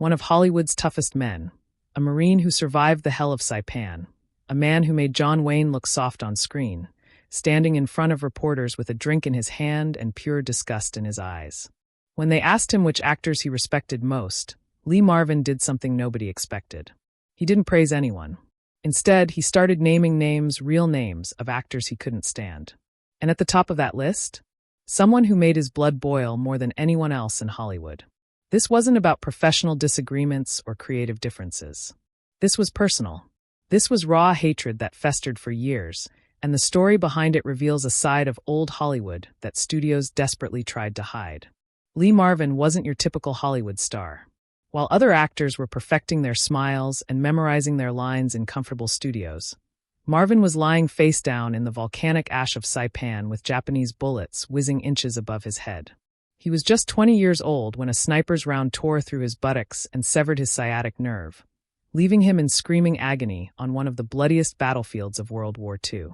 one of Hollywood's toughest men, a Marine who survived the hell of Saipan, a man who made John Wayne look soft on screen, standing in front of reporters with a drink in his hand and pure disgust in his eyes. When they asked him which actors he respected most, Lee Marvin did something nobody expected. He didn't praise anyone. Instead, he started naming names, real names, of actors he couldn't stand. And at the top of that list, someone who made his blood boil more than anyone else in Hollywood. This wasn't about professional disagreements or creative differences. This was personal. This was raw hatred that festered for years, and the story behind it reveals a side of old Hollywood that studios desperately tried to hide. Lee Marvin wasn't your typical Hollywood star. While other actors were perfecting their smiles and memorizing their lines in comfortable studios, Marvin was lying face down in the volcanic ash of Saipan with Japanese bullets whizzing inches above his head. He was just 20 years old when a sniper's round tore through his buttocks and severed his sciatic nerve, leaving him in screaming agony on one of the bloodiest battlefields of World War II.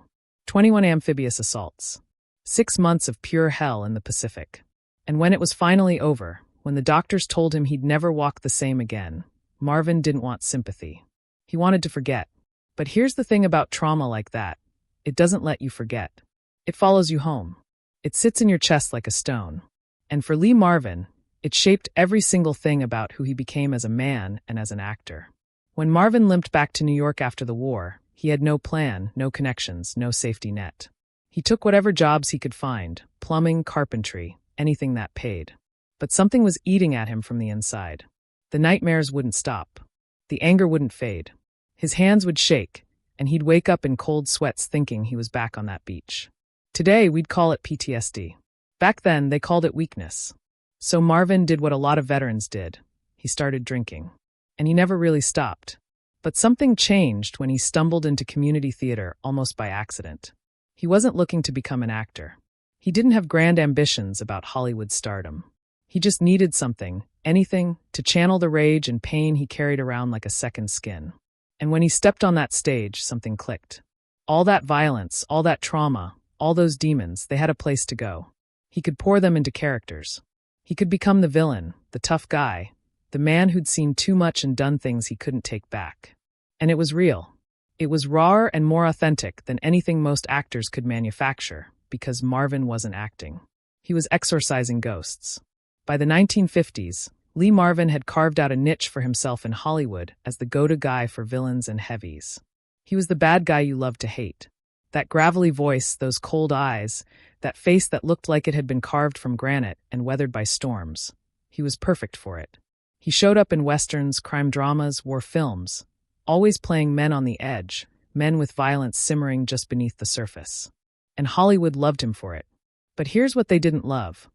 21 amphibious assaults. 6 months of pure hell in the Pacific. And when it was finally over, when the doctors told him he'd never walk the same again, Marvin didn't want sympathy. He wanted to forget. But here's the thing about trauma like that. It doesn't let you forget. It follows you home. It sits in your chest like a stone. And for Lee Marvin, it shaped every single thing about who he became as a man and as an actor. When Marvin limped back to New York after the war, he had no plan, no connections, no safety net. He took whatever jobs he could find, plumbing, carpentry, anything that paid. But something was eating at him from the inside. The nightmares wouldn't stop. The anger wouldn't fade. His hands would shake, and he'd wake up in cold sweats thinking he was back on that beach. Today, we'd call it PTSD. Back then, they called it weakness. So Marvin did what a lot of veterans did. He started drinking. And he never really stopped. But something changed when he stumbled into community theater almost by accident. He wasn't looking to become an actor. He didn't have grand ambitions about Hollywood stardom. He just needed something, anything, to channel the rage and pain he carried around like a second skin. And when he stepped on that stage, something clicked. All that violence, all that trauma, all those demons, they had a place to go. He could pour them into characters. He could become the villain, the tough guy, the man who'd seen too much and done things he couldn't take back. And it was real. It was rawer and more authentic than anything most actors could manufacture, because Marvin wasn't acting. He was exorcising ghosts. By the 1950s, Lee Marvin had carved out a niche for himself in Hollywood as the go-to guy for villains and heavies. He was the bad guy you loved to hate. That gravelly voice, those cold eyes, that face that looked like it had been carved from granite and weathered by storms. He was perfect for it. He showed up in westerns, crime dramas, war films, always playing men on the edge, men with violence simmering just beneath the surface. And Hollywood loved him for it. But here's what they didn't love.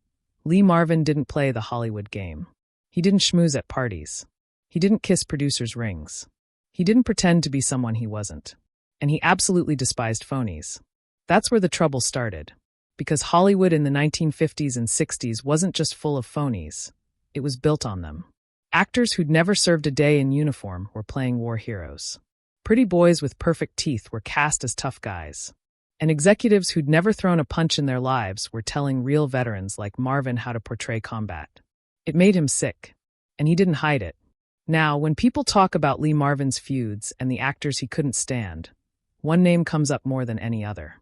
Lee Marvin didn't play the Hollywood game. He didn't schmooze at parties. He didn't kiss producers' rings. He didn't pretend to be someone he wasn't. And he absolutely despised phonies. That's where the trouble started. Because Hollywood in the 1950s and 60s wasn't just full of phonies. It was built on them. Actors who'd never served a day in uniform were playing war heroes. Pretty boys with perfect teeth were cast as tough guys. And executives who'd never thrown a punch in their lives were telling real veterans like Marvin how to portray combat. It made him sick. And he didn't hide it. Now, when people talk about Lee Marvin's feuds and the actors he couldn't stand, one name comes up more than any other.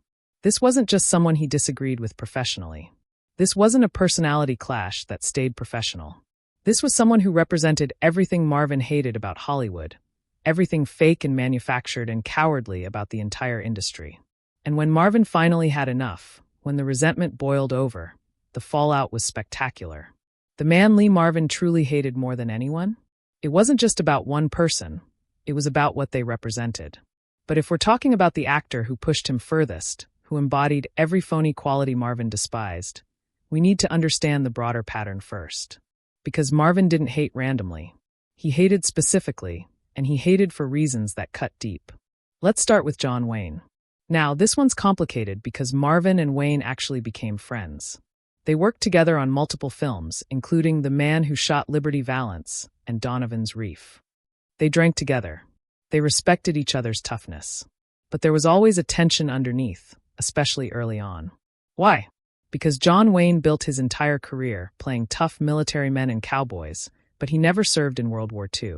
This wasn't just someone he disagreed with professionally. This wasn't a personality clash that stayed professional. This was someone who represented everything Marvin hated about Hollywood, everything fake and manufactured and cowardly about the entire industry. And when Marvin finally had enough, when the resentment boiled over, the fallout was spectacular. The man Lee Marvin truly hated more than anyone? It wasn't just about one person, it was about what they represented. But if we're talking about the actor who pushed him furthest, who embodied every phony quality Marvin despised, we need to understand the broader pattern first. Because Marvin didn't hate randomly. He hated specifically, and he hated for reasons that cut deep. Let's start with John Wayne. Now, this one's complicated because Marvin and Wayne actually became friends. They worked together on multiple films, including The Man Who Shot Liberty Valance and Donovan's Reef. They drank together. They respected each other's toughness. But there was always a tension underneath, especially early on. Why? Because John Wayne built his entire career playing tough military men and cowboys, but he never served in World War II.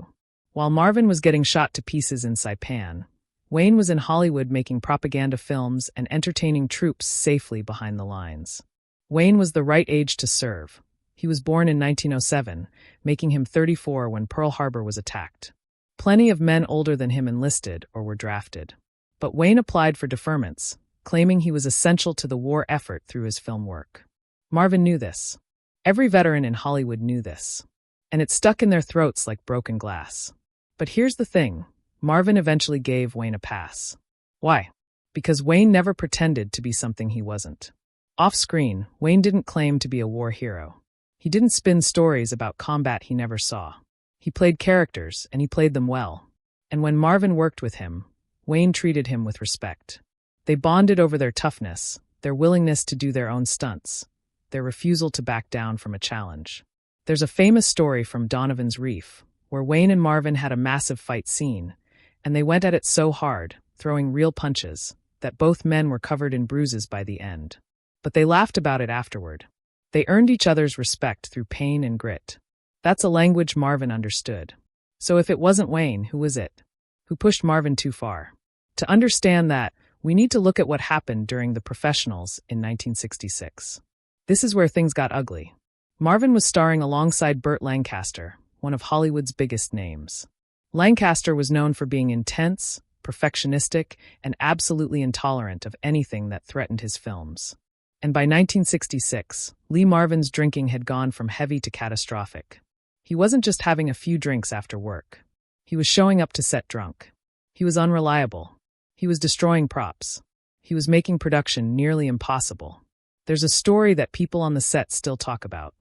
While Marvin was getting shot to pieces in Saipan, Wayne was in Hollywood making propaganda films and entertaining troops safely behind the lines. Wayne was the right age to serve. He was born in 1907, making him 34 when Pearl Harbor was attacked. Plenty of men older than him enlisted or were drafted. But Wayne applied for deferments, claiming he was essential to the war effort through his film work. Marvin knew this. Every veteran in Hollywood knew this. And it stuck in their throats like broken glass. But here's the thing. Marvin eventually gave Wayne a pass. Why? Because Wayne never pretended to be something he wasn't. Off-screen, Wayne didn't claim to be a war hero. He didn't spin stories about combat he never saw. He played characters, and he played them well. And when Marvin worked with him, Wayne treated him with respect. They bonded over their toughness, their willingness to do their own stunts, their refusal to back down from a challenge. There's a famous story from Donovan's Reef, where Wayne and Marvin had a massive fight scene, and they went at it so hard, throwing real punches, that both men were covered in bruises by the end. But they laughed about it afterward. They earned each other's respect through pain and grit. That's a language Marvin understood. So if it wasn't Wayne, who was it? Who pushed Marvin too far? To understand that, we need to look at what happened during The Professionals in 1966. This is where things got ugly. Marvin was starring alongside Burt Lancaster, one of Hollywood's biggest names. Lancaster was known for being intense, perfectionistic, and absolutely intolerant of anything that threatened his films. And by 1966, Lee Marvin's drinking had gone from heavy to catastrophic. He wasn't just having a few drinks after work. He was showing up to set drunk. He was unreliable. He was destroying props. He was making production nearly impossible. There's a story that people on the set still talk about.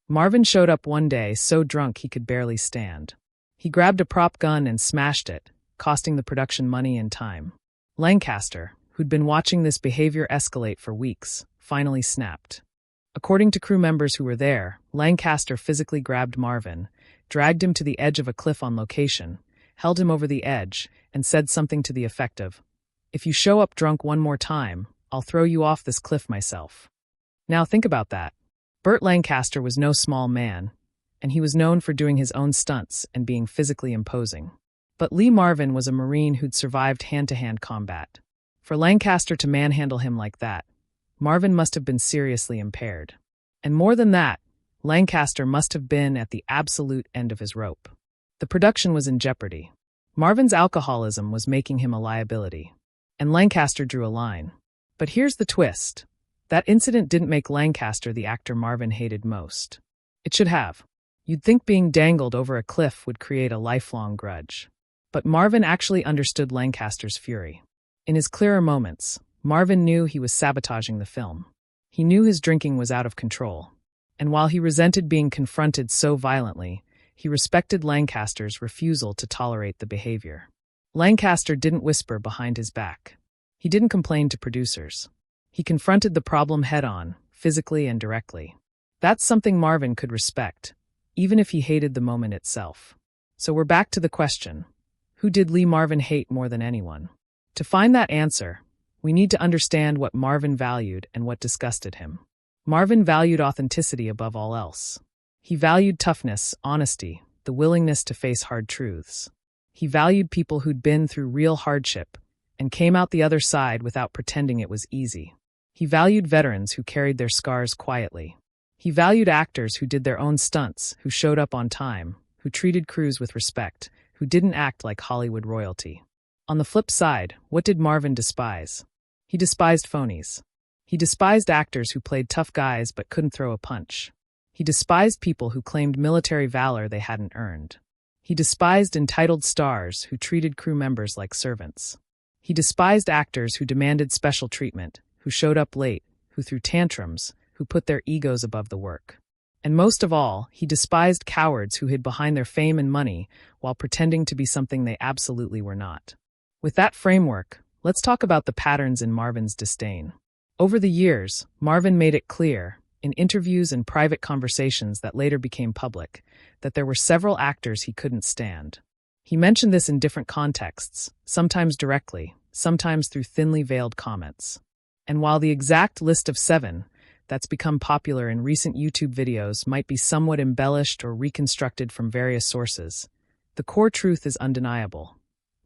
Marvin showed up one day so drunk he could barely stand. He grabbed a prop gun and smashed it, costing the production money and time. Lancaster, who'd been watching this behavior escalate for weeks, finally snapped. According to crew members who were there, Lancaster physically grabbed Marvin, dragged him to the edge of a cliff on location, held him over the edge, and said something to the effect of, "If you show up drunk one more time, I'll throw you off this cliff myself." Now think about that. Burt Lancaster was no small man, and he was known for doing his own stunts and being physically imposing. But Lee Marvin was a Marine who'd survived hand-to-hand combat. For Lancaster to manhandle him like that, Marvin must have been seriously impaired. And more than that, Lancaster must have been at the absolute end of his rope. The production was in jeopardy. Marvin's alcoholism was making him a liability. And Lancaster drew a line. But here's the twist. That incident didn't make Lancaster the actor Marvin hated most. It should have. You'd think being dangled over a cliff would create a lifelong grudge. But Marvin actually understood Lancaster's fury. In his clearer moments, Marvin knew he was sabotaging the film. He knew his drinking was out of control. And while he resented being confronted so violently, he respected Lancaster's refusal to tolerate the behavior. Lancaster didn't whisper behind his back. He didn't complain to producers. He confronted the problem head-on, physically and directly. That's something Marvin could respect, even if he hated the moment itself. So we're back to the question, who did Lee Marvin hate more than anyone? To find that answer, we need to understand what Marvin valued and what disgusted him. Marvin valued authenticity above all else. He valued toughness, honesty, the willingness to face hard truths. He valued people who'd been through real hardship and came out the other side without pretending it was easy. He valued veterans who carried their scars quietly. He valued actors who did their own stunts, who showed up on time, who treated crews with respect, who didn't act like Hollywood royalty. On the flip side, what did Marvin despise? He despised phonies. He despised actors who played tough guys but couldn't throw a punch. He despised people who claimed military valor they hadn't earned. He despised entitled stars who treated crew members like servants. He despised actors who demanded special treatment, who showed up late, who threw tantrums, who put their egos above the work. And most of all, he despised cowards who hid behind their fame and money while pretending to be something they absolutely were not. With that framework, let's talk about the patterns in Marvin's disdain. Over the years, Marvin made it clear, in interviews and private conversations that later became public, that there were several actors he couldn't stand. He mentioned this in different contexts, sometimes directly, sometimes through thinly veiled comments. And while the exact list of 7, that's become popular in recent YouTube videos might be somewhat embellished or reconstructed from various sources, the core truth is undeniable.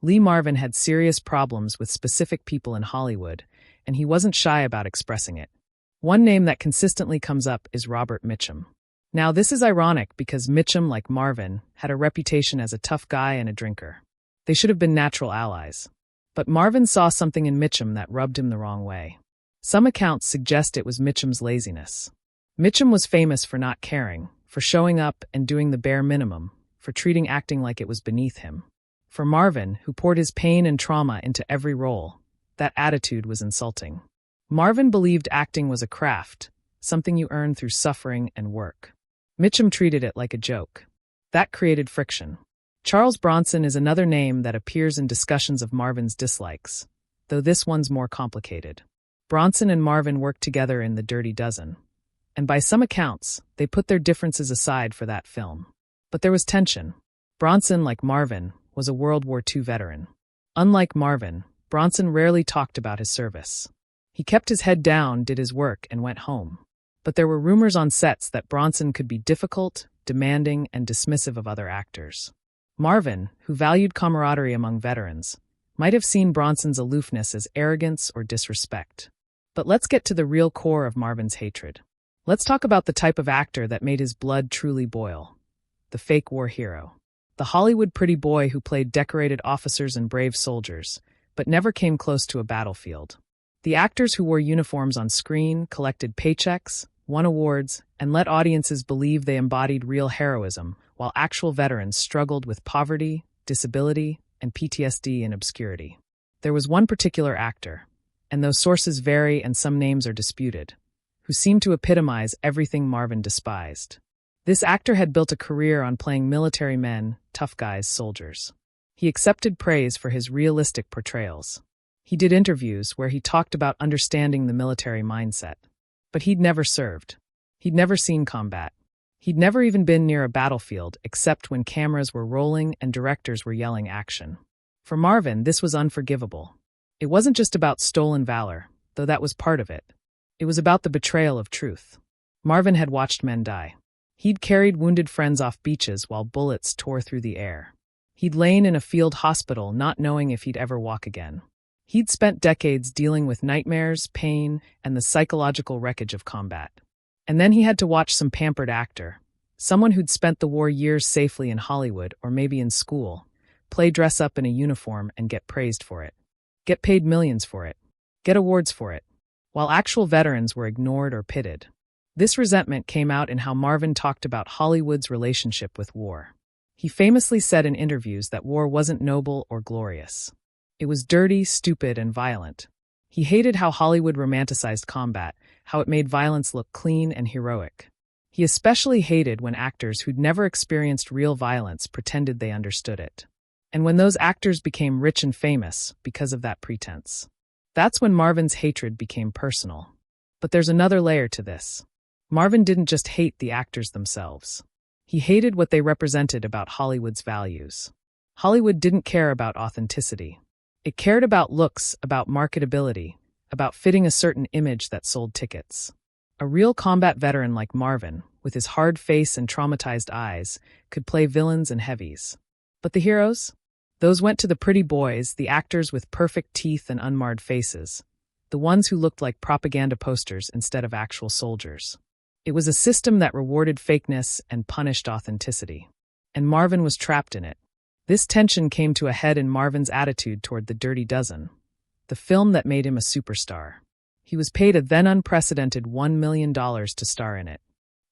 Lee Marvin had serious problems with specific people in Hollywood, and he wasn't shy about expressing it. One name that consistently comes up is Robert Mitchum. Now, this is ironic because Mitchum, like Marvin, had a reputation as a tough guy and a drinker. They should have been natural allies. But Marvin saw something in Mitchum that rubbed him the wrong way. Some accounts suggest it was Mitchum's laziness. Mitchum was famous for not caring, for showing up and doing the bare minimum, for treating acting like it was beneath him. For Marvin, who poured his pain and trauma into every role, that attitude was insulting. Marvin believed acting was a craft, something you earn through suffering and work. Mitchum treated it like a joke. That created friction. Charles Bronson is another name that appears in discussions of Marvin's dislikes, though this one's more complicated. Bronson and Marvin worked together in The Dirty Dozen, and by some accounts, they put their differences aside for that film. But there was tension. Bronson, like Marvin, was a World War II veteran. Unlike Marvin, Bronson rarely talked about his service. He kept his head down, did his work, and went home. But there were rumors on sets that Bronson could be difficult, demanding, and dismissive of other actors. Marvin, who valued camaraderie among veterans, might have seen Bronson's aloofness as arrogance or disrespect. But let's get to the real core of Marvin's hatred. Let's talk about the type of actor that made his blood truly boil. The fake war hero. The Hollywood pretty boy who played decorated officers and brave soldiers, but never came close to a battlefield. The actors who wore uniforms on screen, collected paychecks, won awards, and let audiences believe they embodied real heroism, while actual veterans struggled with poverty, disability, and PTSD in obscurity. There was one particular actor, and though sources vary and some names are disputed, who seemed to epitomize everything Marvin despised. This actor had built a career on playing military men, tough guys, soldiers. He accepted praise for his realistic portrayals. He did interviews where he talked about understanding the military mindset. But he'd never served. He'd never seen combat. He'd never even been near a battlefield except when cameras were rolling and directors were yelling action. For Marvin, this was unforgivable. It wasn't just about stolen valor, though that was part of it. It was about the betrayal of truth. Marvin had watched men die. He'd carried wounded friends off beaches while bullets tore through the air. He'd lain in a field hospital not knowing if he'd ever walk again. He'd spent decades dealing with nightmares, pain, and the psychological wreckage of combat. And then he had to watch some pampered actor, someone who'd spent the war years safely in Hollywood or maybe in school, play dress up in a uniform and get praised for it. Get paid millions for it. Get awards for it. While actual veterans were ignored or pitted. This resentment came out in how Marvin talked about Hollywood's relationship with war. He famously said in interviews that war wasn't noble or glorious. It was dirty, stupid, and violent. He hated how Hollywood romanticized combat, how it made violence look clean and heroic. He especially hated when actors who'd never experienced real violence pretended they understood it. And when those actors became rich and famous because of that pretense. That's when Marvin's hatred became personal. But there's another layer to this. Marvin didn't just hate the actors themselves. He hated what they represented about Hollywood's values. Hollywood didn't care about authenticity. It cared about looks, about marketability, about fitting a certain image that sold tickets. A real combat veteran like Marvin, with his hard face and traumatized eyes, could play villains and heavies. But the heroes? Those went to the pretty boys, the actors with perfect teeth and unmarred faces, the ones who looked like propaganda posters instead of actual soldiers. It was a system that rewarded fakeness and punished authenticity. And Marvin was trapped in it. This tension came to a head in Marvin's attitude toward The Dirty Dozen, the film that made him a superstar. He was paid a then unprecedented $1 million to star in it.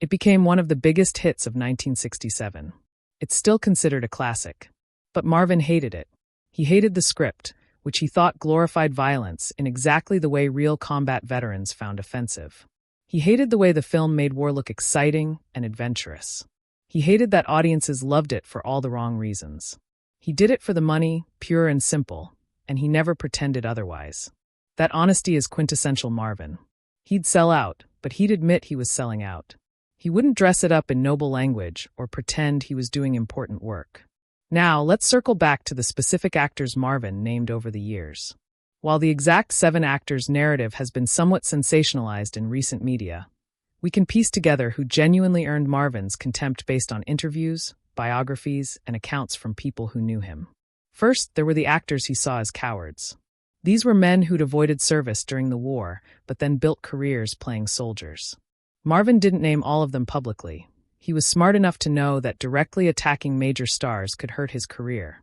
It became one of the biggest hits of 1967. It's still considered a classic. But Marvin hated it. He hated the script, which he thought glorified violence in exactly the way real combat veterans found offensive. He hated the way the film made war look exciting and adventurous. He hated that audiences loved it for all the wrong reasons. He did it for the money, pure and simple, and he never pretended otherwise. That honesty is quintessential Marvin. He'd sell out, but he'd admit he was selling out. He wouldn't dress it up in noble language or pretend he was doing important work. Now, let's circle back to the specific actors Marvin named over the years. While the exact 7 actors narrative has been somewhat sensationalized in recent media, We can piece together who genuinely earned Marvin's contempt based on interviews, biographies, and accounts from people who knew him. First, there were the actors he saw as cowards. These were men who'd avoided service during the war, but then built careers playing soldiers. Marvin didn't name all of them publicly. He was smart enough to know that directly attacking major stars could hurt his career.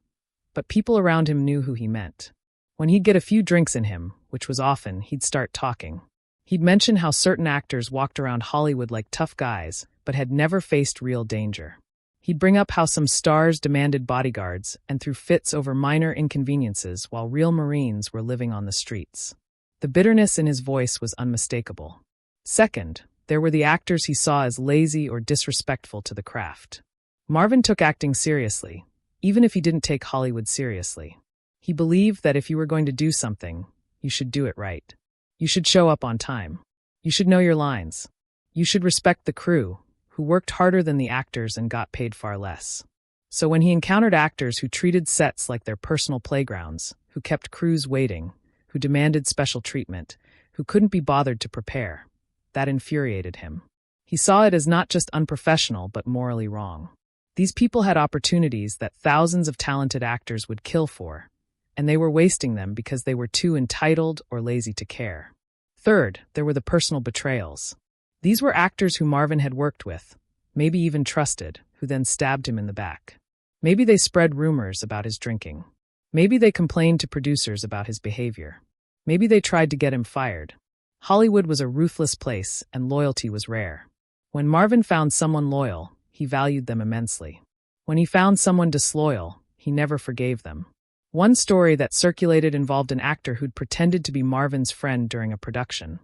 But people around him knew who he meant. When he'd get a few drinks in him, which was often, he'd start talking. He'd mention how certain actors walked around Hollywood like tough guys, but had never faced real danger. He'd bring up how some stars demanded bodyguards and threw fits over minor inconveniences while real Marines were living on the streets. The bitterness in his voice was unmistakable. Second, there were the actors he saw as lazy or disrespectful to the craft. Marvin took acting seriously, even if he didn't take Hollywood seriously. He believed that if you were going to do something, you should do it right. You should show up on time. You should know your lines. You should respect the crew, who worked harder than the actors and got paid far less. So when he encountered actors who treated sets like their personal playgrounds, who kept crews waiting, who demanded special treatment, who couldn't be bothered to prepare, that infuriated him. He saw it as not just unprofessional but morally wrong. These people had opportunities that thousands of talented actors would kill for, and they were wasting them because they were too entitled or lazy to care. Third, there were the personal betrayals. These were actors who Marvin had worked with, maybe even trusted, who then stabbed him in the back. Maybe they spread rumors about his drinking. Maybe they complained to producers about his behavior. Maybe they tried to get him fired. Hollywood was a ruthless place, and loyalty was rare. When Marvin found someone loyal, he valued them immensely. When he found someone disloyal, he never forgave them. One story that circulated involved an actor who'd pretended to be Marvin's friend during a production,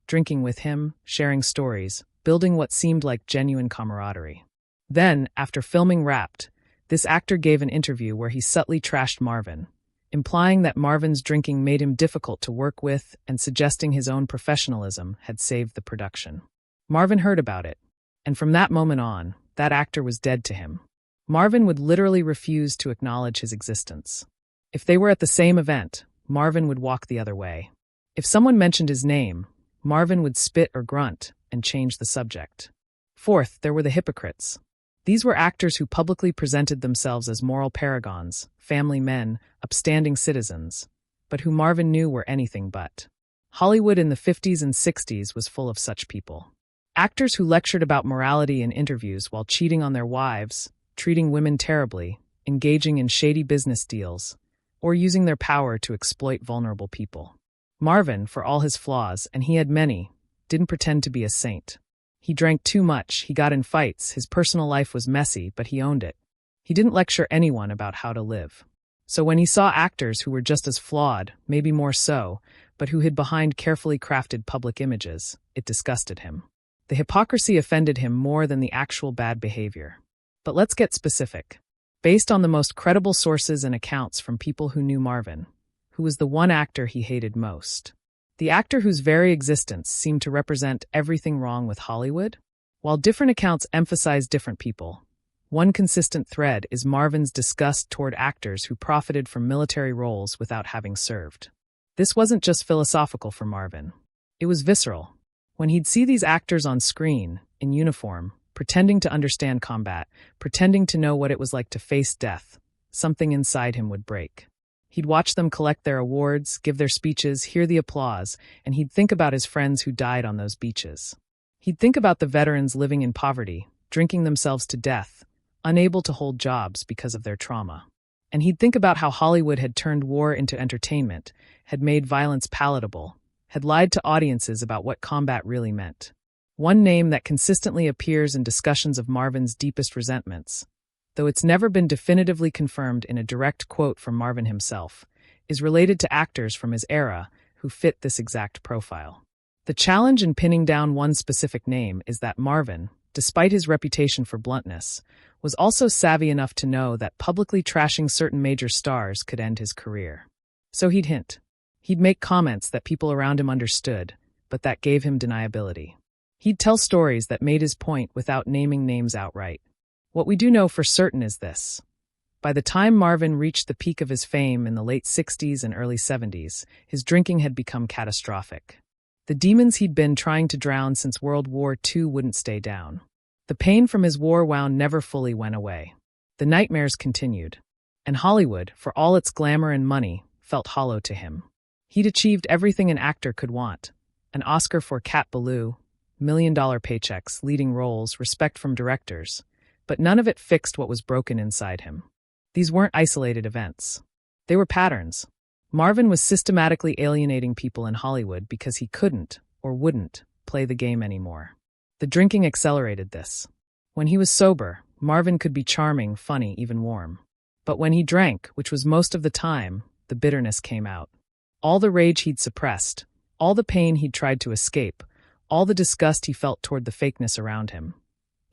drinking with him, sharing stories, building what seemed like genuine camaraderie. Then, after filming wrapped, this actor gave an interview where he subtly trashed Marvin, implying that Marvin's drinking made him difficult to work with and suggesting his own professionalism had saved the production. Marvin heard about it, and from that moment on, that actor was dead to him. Marvin would literally refuse to acknowledge his existence. If they were at the same event, Marvin would walk the other way. If someone mentioned his name, Marvin would spit or grunt and change the subject. Fourth, there were the hypocrites. These were actors who publicly presented themselves as moral paragons, family men, upstanding citizens, but who Marvin knew were anything but. Hollywood in the 50s and 60s was full of such people. Actors who lectured about morality in interviews while cheating on their wives, treating women terribly, engaging in shady business deals, or using their power to exploit vulnerable people. Marvin, for all his flaws, and he had many, didn't pretend to be a saint. He drank too much, he got in fights, his personal life was messy, but he owned it. He didn't lecture anyone about how to live. So when he saw actors who were just as flawed, maybe more so, but who hid behind carefully crafted public images, it disgusted him. The hypocrisy offended him more than the actual bad behavior. But let's get specific. Based on the most credible sources and accounts from people who knew Marvin, who was the one actor he hated most. The actor whose very existence seemed to represent everything wrong with Hollywood? While different accounts emphasize different people, one consistent thread is Marvin's disgust toward actors who profited from military roles without having served. This wasn't just philosophical for Marvin. It was visceral. When he'd see these actors on screen, in uniform, pretending to understand combat, pretending to know what it was like to face death, something inside him would break. He'd watch them collect their awards, give their speeches, hear the applause, and he'd think about his friends who died on those beaches. He'd think about the veterans living in poverty, drinking themselves to death, unable to hold jobs because of their trauma. And he'd think about how Hollywood had turned war into entertainment, had made violence palatable, had lied to audiences about what combat really meant. One name that consistently appears in discussions of Marvin's deepest resentments, though it's never been definitively confirmed in a direct quote from Marvin himself, is related to actors from his era who fit this exact profile. The challenge in pinning down one specific name is that Marvin, despite his reputation for bluntness, was also savvy enough to know that publicly trashing certain major stars could end his career. So he'd hint. He'd make comments that people around him understood, but that gave him deniability. He'd tell stories that made his point without naming names outright. What we do know for certain is this. By the time Marvin reached the peak of his fame in the late 60s and early 70s, his drinking had become catastrophic. The demons he'd been trying to drown since World War II wouldn't stay down. The pain from his war wound never fully went away. The nightmares continued. And Hollywood, for all its glamour and money, felt hollow to him. He'd achieved everything an actor could want. An Oscar for Cat Ballou, million-dollar paychecks, leading roles, respect from directors. But none of it fixed what was broken inside him. These weren't isolated events. They were patterns. Marvin was systematically alienating people in Hollywood because he couldn't, or wouldn't, play the game anymore. The drinking accelerated this. When he was sober, Marvin could be charming, funny, even warm. But when he drank, which was most of the time, the bitterness came out. All the rage he'd suppressed, all the pain he'd tried to escape, all the disgust he felt toward the fakeness around him.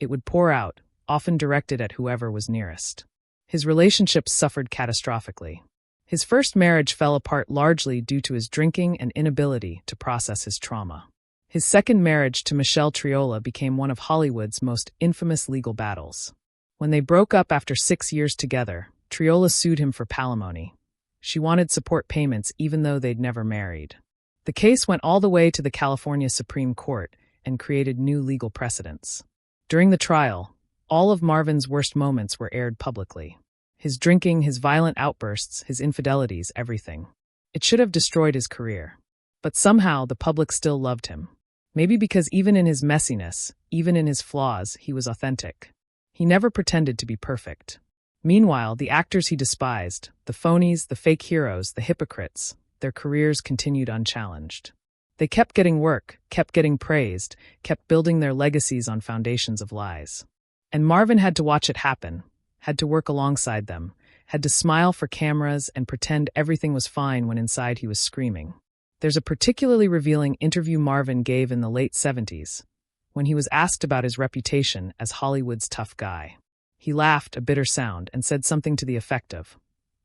It would pour out, often directed at whoever was nearest. His relationships suffered catastrophically. His first marriage fell apart largely due to his drinking and inability to process his trauma. His second marriage to Michelle Triola became one of Hollywood's most infamous legal battles. When they broke up after 6 years together, Triola sued him for palimony. She wanted support payments even though they'd never married. The case went all the way to the California Supreme Court and created new legal precedents. During the trial, all of Marvin's worst moments were aired publicly. His drinking, his violent outbursts, his infidelities, everything. It should have destroyed his career. But somehow the public still loved him. Maybe because even in his messiness, even in his flaws, he was authentic. He never pretended to be perfect. Meanwhile, the actors he despised, the phonies, the fake heroes, the hypocrites, their careers continued unchallenged. They kept getting work, kept getting praised, kept building their legacies on foundations of lies. And Marvin had to watch it happen, had to work alongside them, had to smile for cameras and pretend everything was fine when inside he was screaming. There's a particularly revealing interview Marvin gave in the late 70s, when he was asked about his reputation as Hollywood's tough guy. He laughed, a bitter sound, and said something to the effect of,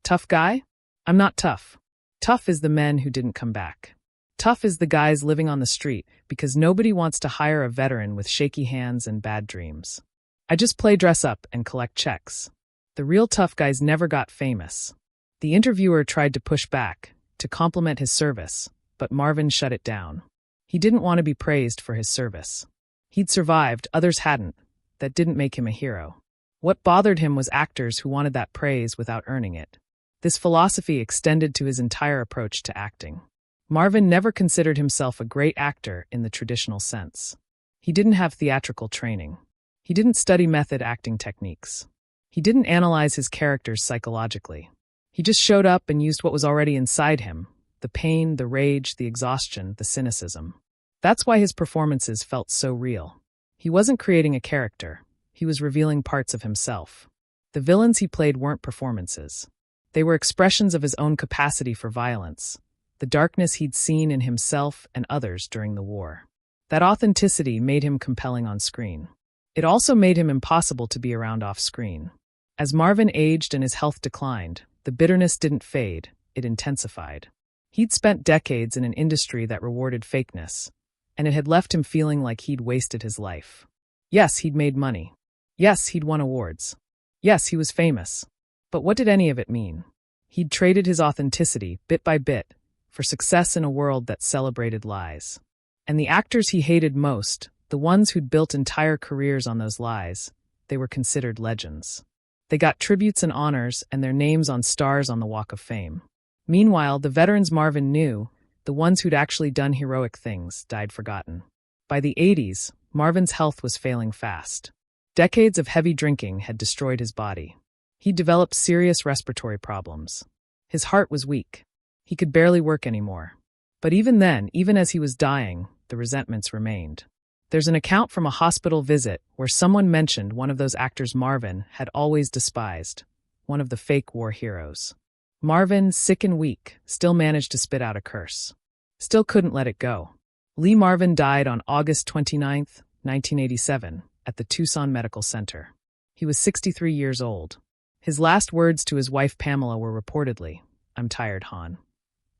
"Tough guy? I'm not tough. Tough is the men who didn't come back. Tough is the guys living on the street because nobody wants to hire a veteran with shaky hands and bad dreams. I just play dress up and collect checks." The real tough guys never got famous. The interviewer tried to push back, to compliment his service, but Marvin shut it down. He didn't want to be praised for his service. He'd survived, others hadn't. That didn't make him a hero. What bothered him was actors who wanted that praise without earning it. This philosophy extended to his entire approach to acting. Marvin never considered himself a great actor in the traditional sense. He didn't have theatrical training. He didn't study method acting techniques. He didn't analyze his characters psychologically. He just showed up and used what was already inside him, the pain, the rage, the exhaustion, the cynicism. That's why his performances felt so real. He wasn't creating a character. He was revealing parts of himself. The villains he played weren't performances. They were expressions of his own capacity for violence, the darkness he'd seen in himself and others during the war. That authenticity made him compelling on screen. It also made him impossible to be around off-screen. As Marvin aged and his health declined, the bitterness didn't fade, it intensified. He'd spent decades in an industry that rewarded fakeness, and it had left him feeling like he'd wasted his life. Yes, he'd made money. Yes, he'd won awards. Yes, he was famous. But what did any of it mean? He'd traded his authenticity, bit by bit, for success in a world that celebrated lies. And the actors he hated most, the ones who'd built entire careers on those lies, they were considered legends. They got tributes and honors and their names on stars on the Walk of Fame. Meanwhile, the veterans Marvin knew, the ones who'd actually done heroic things, died forgotten. By the 80s, Marvin's health was failing fast. Decades of heavy drinking had destroyed his body. He developed serious respiratory problems. His heart was weak. He could barely work anymore. But even then, even as he was dying, the resentments remained. There's an account from a hospital visit where someone mentioned one of those actors Marvin had always despised, one of the fake war heroes. Marvin, sick and weak, still managed to spit out a curse. Still couldn't let it go. Lee Marvin died on August 29, 1987, at the Tucson Medical Center. He was 63 years old. His last words to his wife Pamela were reportedly, "I'm tired, hon."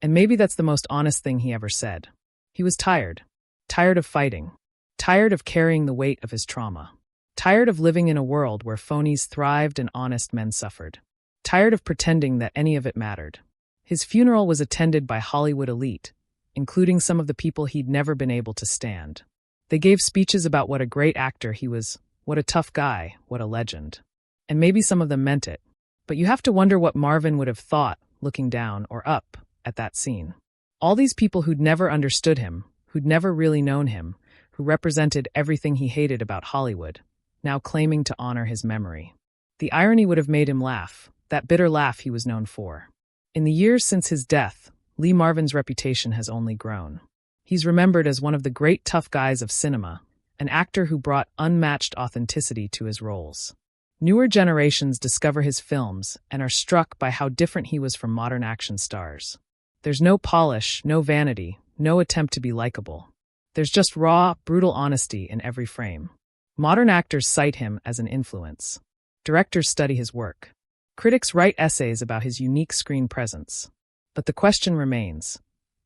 And maybe that's the most honest thing he ever said. He was tired. Tired of fighting. Tired of carrying the weight of his trauma. Tired of living in a world where phonies thrived and honest men suffered. Tired of pretending that any of it mattered. His funeral was attended by Hollywood elite, including some of the people he'd never been able to stand. They gave speeches about what a great actor he was, what a tough guy, what a legend. And maybe some of them meant it. But you have to wonder what Marvin would have thought, looking down or up at that scene. All these people who'd never understood him, who'd never really known him, who represented everything he hated about Hollywood, now claiming to honor his memory. The irony would have made him laugh, that bitter laugh he was known for. In the years since his death, Lee Marvin's reputation has only grown. He's remembered as one of the great tough guys of cinema, an actor who brought unmatched authenticity to his roles. Newer generations discover his films and are struck by how different he was from modern action stars. There's no polish, no vanity, no attempt to be likable. There's just raw, brutal honesty in every frame. Modern actors cite him as an influence. Directors study his work. Critics write essays about his unique screen presence. But the question remains,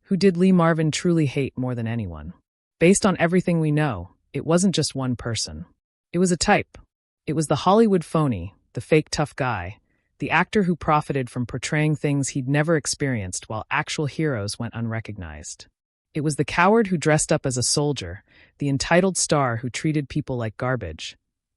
who did Lee Marvin truly hate more than anyone? Based on everything we know, it wasn't just one person. It was a type. It was the Hollywood phony, the fake tough guy, the actor who profited from portraying things he'd never experienced while actual heroes went unrecognized. It was the coward who dressed up as a soldier, the entitled star who treated people like garbage,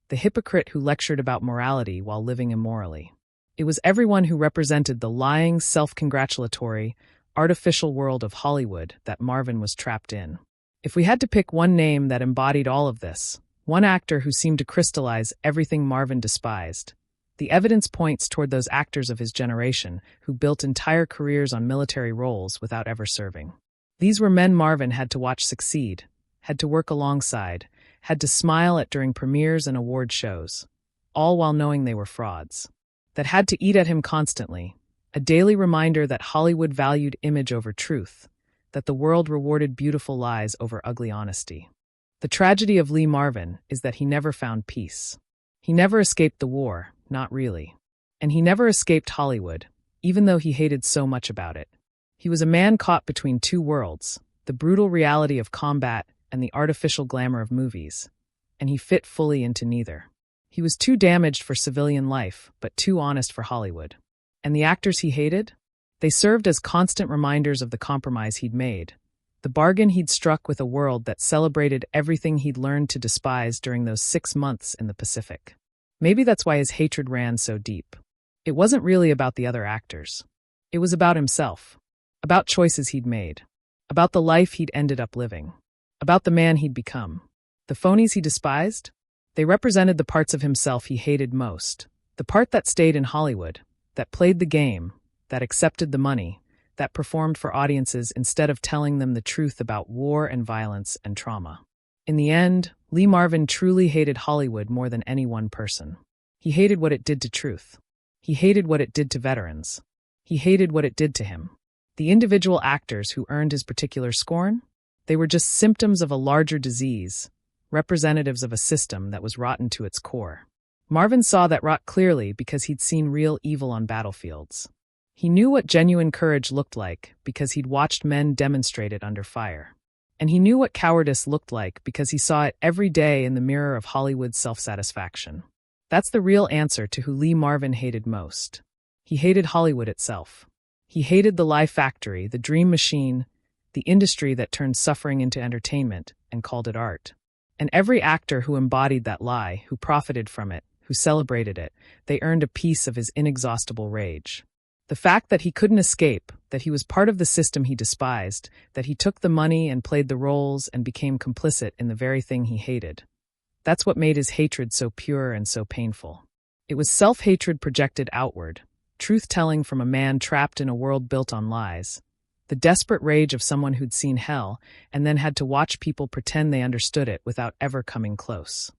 the hypocrite who lectured about morality while living immorally. It was everyone who represented the lying, self-congratulatory, artificial world of Hollywood that Marvin was trapped in. If we had to pick one name that embodied all of this, one actor who seemed to crystallize everything Marvin despised, the evidence points toward those actors of his generation who built entire careers on military roles without ever serving. These were men Marvin had to watch succeed, had to work alongside, had to smile at during premieres and award shows, all while knowing they were frauds. That had to eat at him constantly, a daily reminder that Hollywood valued image over truth, that the world rewarded beautiful lies over ugly honesty. The tragedy of Lee Marvin is that he never found peace. He never escaped the war, not really. And he never escaped Hollywood, even though he hated so much about it. He was a man caught between two worlds, the brutal reality of combat and the artificial glamour of movies, and he fit fully into neither. He was too damaged for civilian life, but too honest for Hollywood. And the actors he hated? They served as constant reminders of the compromise he'd made, the bargain he'd struck with a world that celebrated everything he'd learned to despise during those 6 months in the Pacific. Maybe that's why his hatred ran so deep. It wasn't really about the other actors. It was about himself, about choices he'd made, about the life he'd ended up living, about the man he'd become. The phonies he despised? They represented the parts of himself he hated most, the part that stayed in Hollywood, that played the game, that accepted the money, that performed for audiences instead of telling them the truth about war and violence and trauma. In the end, Lee Marvin truly hated Hollywood more than any one person. He hated what it did to truth. He hated what it did to veterans. He hated what it did to him. The individual actors who earned his particular scorn? They were just symptoms of a larger disease, representatives of a system that was rotten to its core. Marvin saw that rot clearly because he'd seen real evil on battlefields. He knew what genuine courage looked like because he'd watched men demonstrate it under fire. And he knew what cowardice looked like because he saw it every day in the mirror of Hollywood's self-satisfaction. That's the real answer to who Lee Marvin hated most. He hated Hollywood itself. He hated the lie factory, the dream machine, the industry that turned suffering into entertainment and called it art. And every actor who embodied that lie, who profited from it, who celebrated it, they earned a piece of his inexhaustible rage. The fact that he couldn't escape, that he was part of the system he despised, that he took the money and played the roles and became complicit in the very thing he hated. That's what made his hatred so pure and so painful. It was self-hatred projected outward, truth-telling from a man trapped in a world built on lies, the desperate rage of someone who'd seen hell and then had to watch people pretend they understood it without ever coming close.